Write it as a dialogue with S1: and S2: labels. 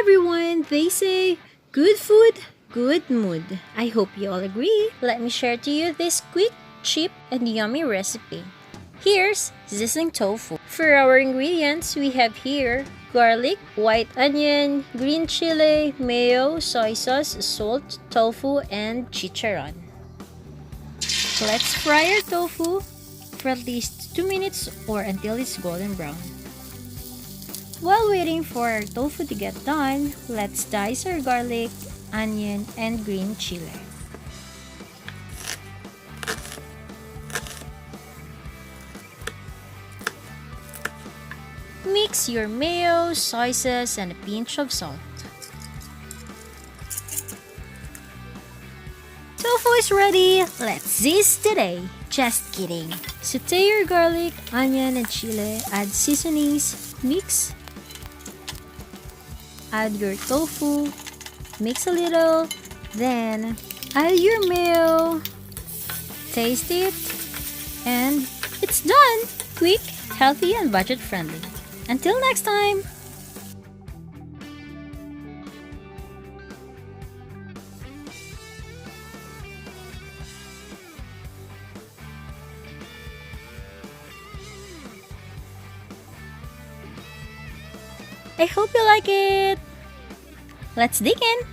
S1: everyone! They say, good food, good mood. I hope you all agree. Let me share to you this quick, cheap, and yummy recipe. Here's Sizzling Tofu. For our ingredients, we have here garlic, white onion, green chili, mayo, soy sauce, salt, tofu, and chicharron. Let's fry our tofu for at least 2 minutes or until it's golden brown. While waiting for our tofu to get done, let's dice our garlic, onion, and green chili. Mix your mayo, soy sauce, and a pinch of salt. Tofu is ready! Let's zest today! Just kidding! Saute your garlic, onion, and chili, add seasonings, mix. Add your tofu, mix a little, then add your mayo, taste it, and it's done! Quick, healthy, and budget friendly. Until next time! I hope you like it! Let's dig in!